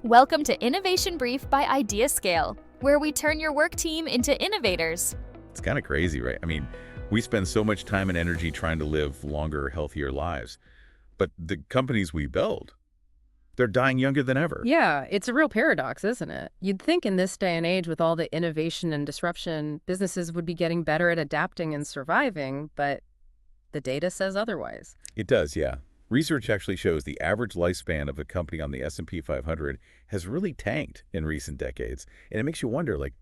Welcome to Innovation Brief by IdeaScale, where we turn your work team into innovators. It's kind of crazy, right? I mean, we spend so much time and energy trying to live longer, healthier lives. But the companies we build, they're dying younger than ever. Yeah, it's a real paradox, isn't it? You'd think in this day and age with all the innovation and disruption, businesses would be getting better at adapting and surviving, but the data says otherwise. It does, yeah. Research actually shows the average lifespan of a company on the S&P 500 has really tanked in recent decades. And it makes you wonder, like,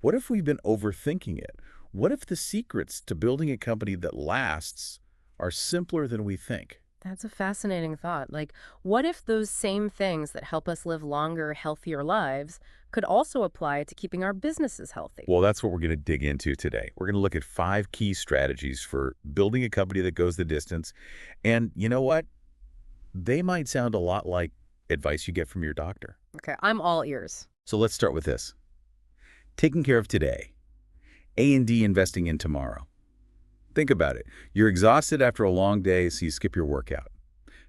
what if we've been overthinking it? What if the secrets to building a company that lasts are simpler than we think? That's a fascinating thought. Like, what if those same things that help us live longer, healthier lives could also apply to keeping our businesses healthy? Well, that's what we're going to dig into today. We're going to look at 5 key strategies for building a company that goes the distance. And you know what? They might sound a lot like advice you get from your doctor. Okay, I'm all ears. So let's start with this. Taking care of today. A&D investing in tomorrow. Think about it. You're exhausted after a long day, so you skip your workout.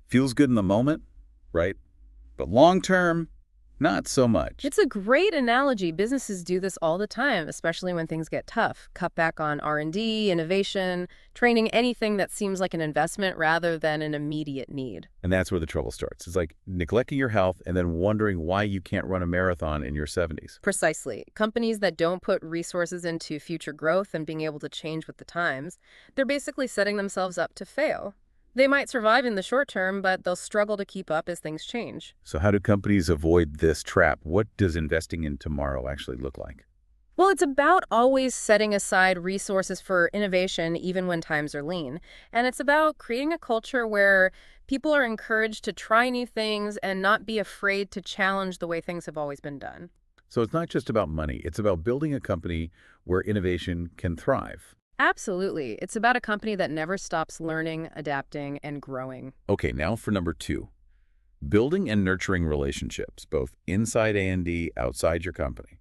Feels good in the moment, right? But long term, not so much. It's a great analogy. Businesses do this all the time, especially when things get tough. Cut back on R&D, innovation, training, anything that seems like an investment rather than an immediate need. And that's where the trouble starts. It's like neglecting your health and then wondering why you can't run a marathon in your 70s. Precisely. Companies that don't put resources into future growth and being able to change with the times, they're basically setting themselves up to fail. They might survive in the short term, but they'll struggle to keep up as things change. So how do companies avoid this trap? What does investing in tomorrow actually look like? Well, it's about always setting aside resources for innovation even when times are lean. And it's about creating a culture where people are encouraged to try new things and not be afraid to challenge the way things have always been done. So it's not just about money. It's about building a company where innovation can thrive. Absolutely. It's about a company that never stops learning, adapting, and growing. Okay, now for number 2. Building and nurturing relationships, both inside A&D, outside your company.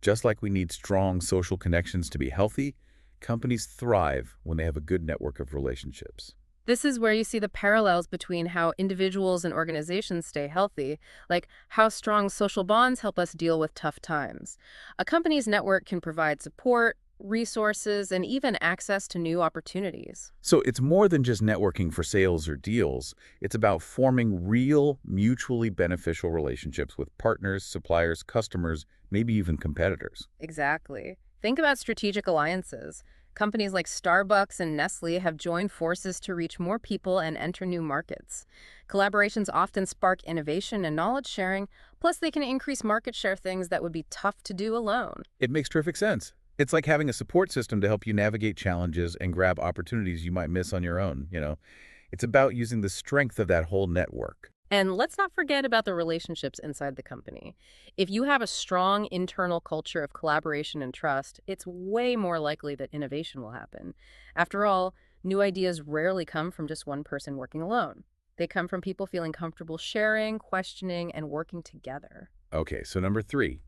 Just like we need strong social connections to be healthy, companies thrive when they have a good network of relationships. This is where you see the parallels between how individuals and organizations stay healthy, like how strong social bonds help us deal with tough times. A company's network can provide support, resources, and even access to new opportunities. So it's more than just networking for sales or deals. It's about forming real, mutually beneficial relationships with partners, suppliers, customers, maybe even competitors. Exactly. Think about strategic alliances. Companies like Starbucks and Nestle have joined forces to reach more people and enter new markets. Collaborations often spark innovation and knowledge sharing, plus they can increase market share, things that would be tough to do alone. It makes terrific sense. It's like having a support system to help you navigate challenges and grab opportunities you might miss on your own. It's about using the strength of that whole network. And let's not forget about the relationships inside the company. If you have a strong internal culture of collaboration and trust, it's way more likely that innovation will happen. After all, new ideas rarely come from just one person working alone. They come from people feeling comfortable sharing, questioning, and working together. Okay, so number 3,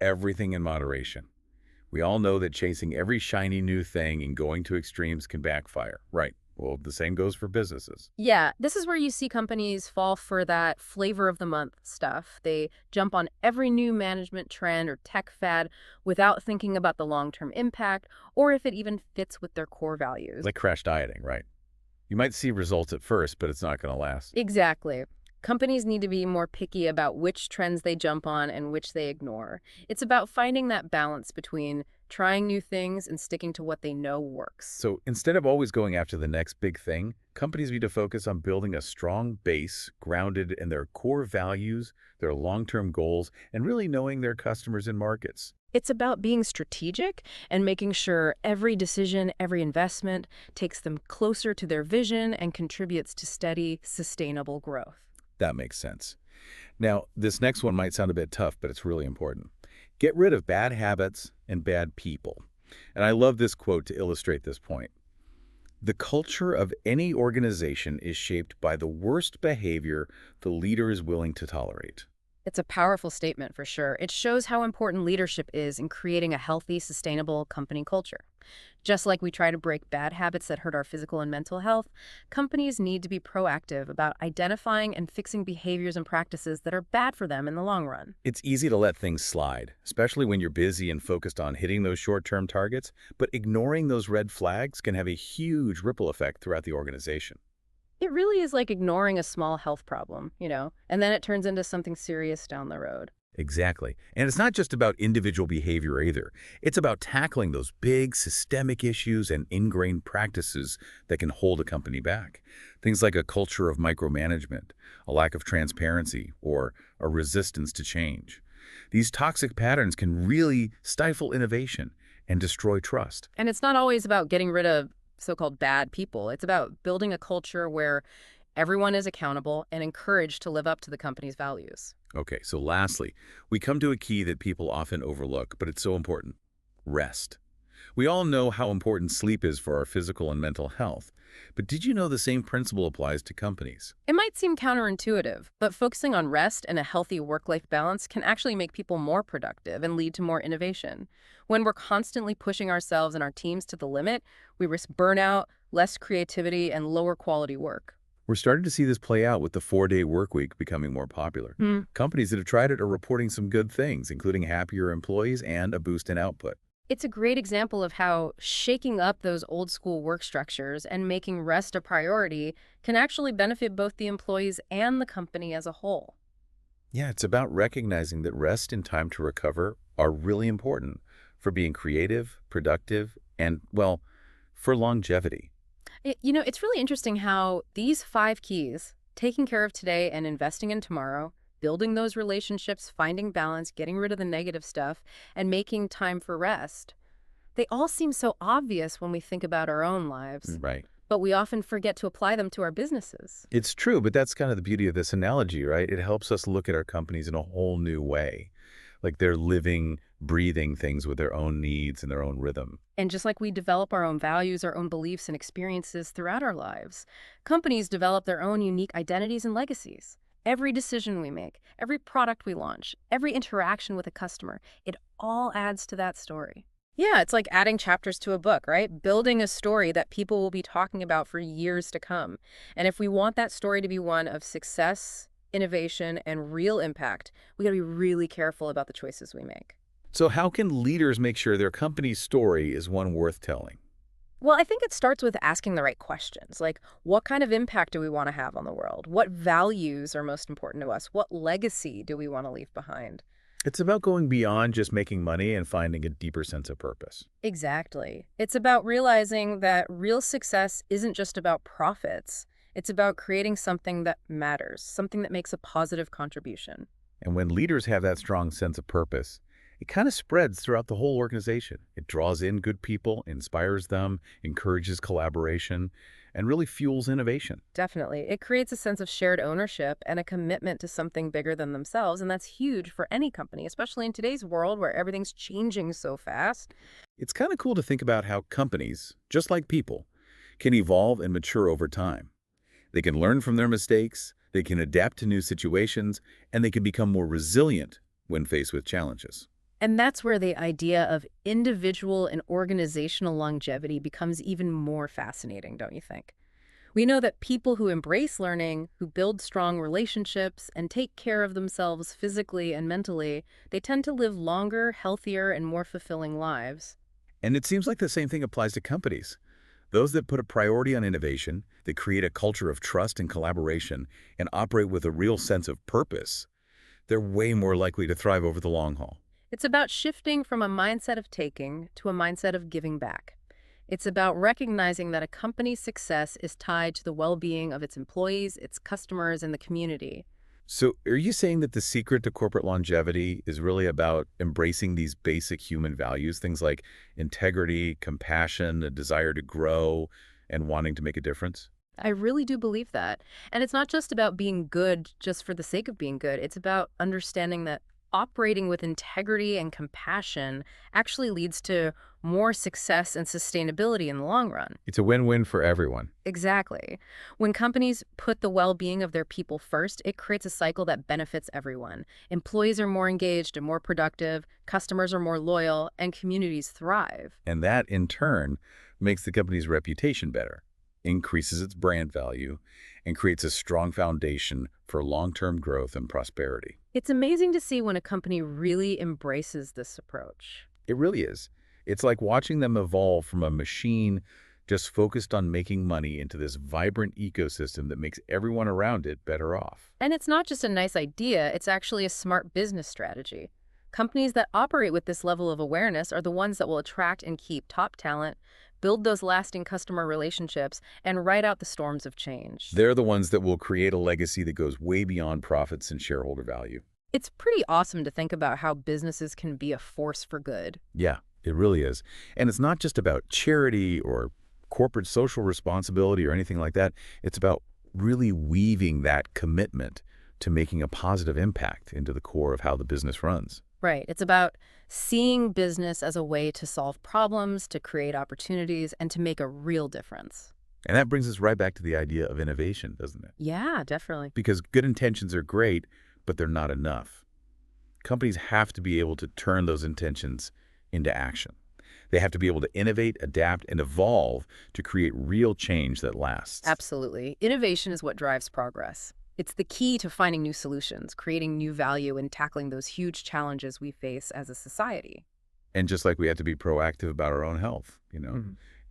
everything in moderation. We all know that chasing every shiny new thing and going to extremes can backfire, right? Well, the same goes for businesses. Yeah, this is where you see companies fall for that flavor of the month stuff. They jump on every new management trend or tech fad without thinking about the long-term impact or if it even fits with their core values. Like crash dieting, right? You might see results at first, but it's not going to last. Exactly. Companies need to be more picky about which trends they jump on and which they ignore. It's about finding that balance between trying new things and sticking to what they know works. So instead of always going after the next big thing, companies need to focus on building a strong base grounded in their core values, their long-term goals, and really knowing their customers and markets. It's about being strategic and making sure every decision, every investment takes them closer to their vision and contributes to steady, sustainable growth. That makes sense. Now, this next one might sound a bit tough, but it's really important. Get rid of bad habits and bad people. And I love this quote to illustrate this point. The culture of any organization is shaped by the worst behavior the leader is willing to tolerate. It's a powerful statement for sure. It shows how important leadership is in creating a healthy, sustainable company culture. Just like we try to break bad habits that hurt our physical and mental health, companies need to be proactive about identifying and fixing behaviors and practices that are bad for them in the long run. It's easy to let things slide, especially when you're busy and focused on hitting those short-term targets, but ignoring those red flags can have a huge ripple effect throughout the organization. It really is like ignoring a small health problem, and then it turns into something serious down the road. Exactly. And it's not just about individual behavior either. It's about tackling those big systemic issues and ingrained practices that can hold a company back. Things like a culture of micromanagement, a lack of transparency, or a resistance to change. These toxic patterns can really stifle innovation and destroy trust. And it's not always about getting rid of so-called bad people. It's about building a culture where everyone is accountable and encouraged to live up to the company's values. Okay, so lastly, we come to a key that people often overlook, but it's so important: rest. We all know how important sleep is for our physical and mental health, but did you know the same principle applies to companies? It might seem counterintuitive, but focusing on rest and a healthy work-life balance can actually make people more productive and lead to more innovation. When we're constantly pushing ourselves and our teams to the limit, we risk burnout, less creativity, and lower quality work. We're starting to see this play out with the 4-day work week becoming more popular. Companies that have tried it are reporting some good things, including happier employees and a boost in output. It's a great example of how shaking up those old school work structures and making rest a priority can actually benefit both the employees and the company as a whole. Yeah, it's about recognizing that rest and time to recover are really important for being creative, productive, and, well, for longevity. It's really interesting how these 5 keys, taking care of today and investing in tomorrow, building those relationships, finding balance, getting rid of the negative stuff, and making time for rest, they all seem so obvious when we think about our own lives, Right. but we often forget to apply them to our businesses. It's true, but that's kind of the beauty of this analogy, right? It helps us look at our companies in a whole new way. Like they're living, breathing things with their own needs and their own rhythm. And just like we develop our own values, our own beliefs and experiences throughout our lives, companies develop their own unique identities and legacies. Every decision we make, every product we launch, every interaction with a customer, it all adds to that story. Yeah, it's like adding chapters to a book, right? Building a story that people will be talking about for years to come. And if we want that story to be one of success, innovation, and real impact, we gotta be really careful about the choices we make. So how can leaders make sure their company's story is one worth telling? Well, I think it starts with asking the right questions, like what kind of impact do we want to have on the world? What values are most important to us? What legacy do we want to leave behind? It's about going beyond just making money and finding a deeper sense of purpose. Exactly. It's about realizing that real success isn't just about profits. It's about creating something that matters, something that makes a positive contribution. And when leaders have that strong sense of purpose, it kind of spreads throughout the whole organization. It draws in good people, inspires them, encourages collaboration, and really fuels innovation. Definitely. It creates a sense of shared ownership and a commitment to something bigger than themselves, and that's huge for any company, especially in today's world where everything's changing so fast. It's kind of cool to think about how companies, just like people, can evolve and mature over time. They can learn from their mistakes, they can adapt to new situations, and they can become more resilient when faced with challenges. And that's where the idea of individual and organizational longevity becomes even more fascinating, don't you think? We know that people who embrace learning, who build strong relationships, and take care of themselves physically and mentally, they tend to live longer, healthier, and more fulfilling lives. And it seems like the same thing applies to companies. Those that put a priority on innovation, that create a culture of trust and collaboration, and operate with a real sense of purpose, they're way more likely to thrive over the long haul. It's about shifting from a mindset of taking to a mindset of giving back. It's about recognizing that a company's success is tied to the well-being of its employees, its customers, and the community. So are you saying that the secret to corporate longevity is really about embracing these basic human values, things like integrity, compassion, a desire to grow, and wanting to make a difference? I really do believe that. And it's not just about being good just for the sake of being good. It's about understanding that operating with integrity and compassion actually leads to more success and sustainability in the long run. It's a win-win for everyone. Exactly. When companies put the well-being of their people first, it creates a cycle that benefits everyone. Employees are more engaged and more productive, customers are more loyal, and communities thrive. And that, in turn, makes the company's reputation better, increases its brand value, and creates a strong foundation for long-term growth and prosperity. It's amazing to see when a company really embraces this approach. It really is. It's like watching them evolve from a machine just focused on making money into this vibrant ecosystem that makes everyone around it better off. And it's not just a nice idea, it's actually a smart business strategy. Companies that operate with this level of awareness are the ones that will attract and keep top talent, build those lasting customer relationships, and ride out the storms of change. They're the ones that will create a legacy that goes way beyond profits and shareholder value. It's pretty awesome to think about how businesses can be a force for good. Yeah, it really is. And it's not just about charity or corporate social responsibility or anything like that. It's about really weaving that commitment to making a positive impact into the core of how the business runs. Right. It's about seeing business as a way to solve problems, to create opportunities, and to make a real difference. And that brings us right back to the idea of innovation, doesn't it? Yeah, definitely. Because good intentions are great, but they're not enough. Companies have to be able to turn those intentions into action. They have to be able to innovate, adapt, and evolve to create real change that lasts. Absolutely. Innovation is what drives progress. It's the key to finding new solutions, creating new value, and tackling those huge challenges we face as a society. And just like we have to be proactive about our own health,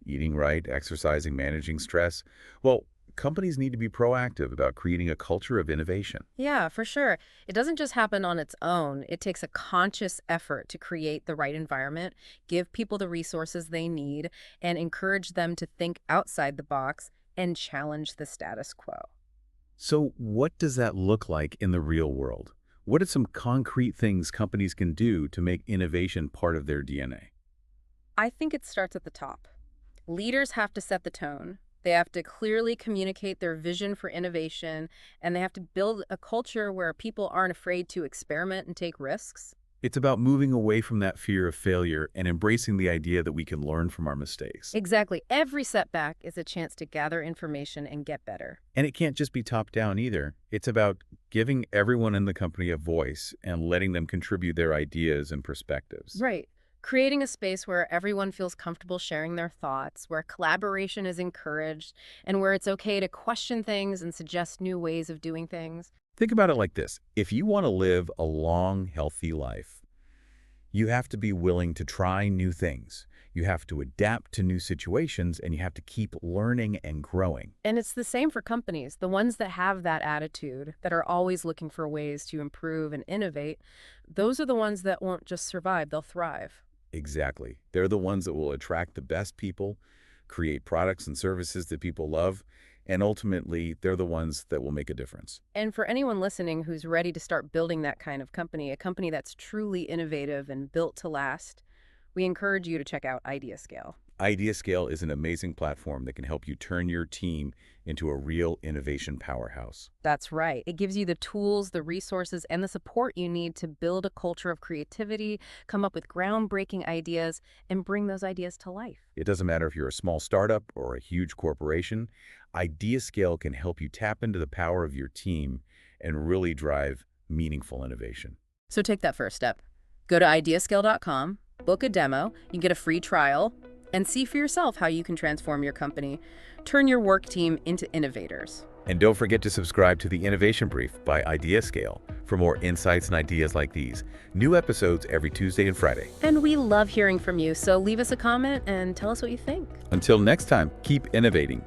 eating right, exercising, managing stress, well, companies need to be proactive about creating a culture of innovation. Yeah, for sure. It doesn't just happen on its own. It takes a conscious effort to create the right environment, give people the resources they need, and encourage them to think outside the box and challenge the status quo. So what does that look like in the real world? What are some concrete things companies can do to make innovation part of their DNA? I think it starts at the top. Leaders have to set the tone. They have to clearly communicate their vision for innovation, and they have to build a culture where people aren't afraid to experiment and take risks. It's about moving away from that fear of failure and embracing the idea that we can learn from our mistakes. Exactly. Every setback is a chance to gather information and get better. And it can't just be top-down either. It's about giving everyone in the company a voice and letting them contribute their ideas and perspectives. Right. Creating a space where everyone feels comfortable sharing their thoughts, where collaboration is encouraged, and where it's okay to question things and suggest new ways of doing things. Think about it like this. If you want to live a long, healthy life, you have to be willing to try new things. You have to adapt to new situations, and you have to keep learning and growing. And it's the same for companies. The ones that have that attitude, that are always looking for ways to improve and innovate, those are the ones that won't just survive, they'll thrive. Exactly. They're the ones that will attract the best people, create products and services that people love, and ultimately, they're the ones that will make a difference. And for anyone listening who's ready to start building that kind of company, a company that's truly innovative and built to last, we encourage you to check out IdeaScale. IdeaScale is an amazing platform that can help you turn your team into a real innovation powerhouse. That's right. It gives you the tools, the resources, and the support you need to build a culture of creativity, come up with groundbreaking ideas, and bring those ideas to life. It doesn't matter if you're a small startup or a huge corporation, IdeaScale can help you tap into the power of your team and really drive meaningful innovation. So take that first step. Go to ideascale.com, book a demo, you get a free trial, and see for yourself how you can transform your company. Turn your work team into innovators. And don't forget to subscribe to the Innovation Brief by IdeaScale for more insights and ideas like these. New episodes every Tuesday and Friday. And we love hearing from you, so leave us a comment and tell us what you think. Until next time, keep innovating.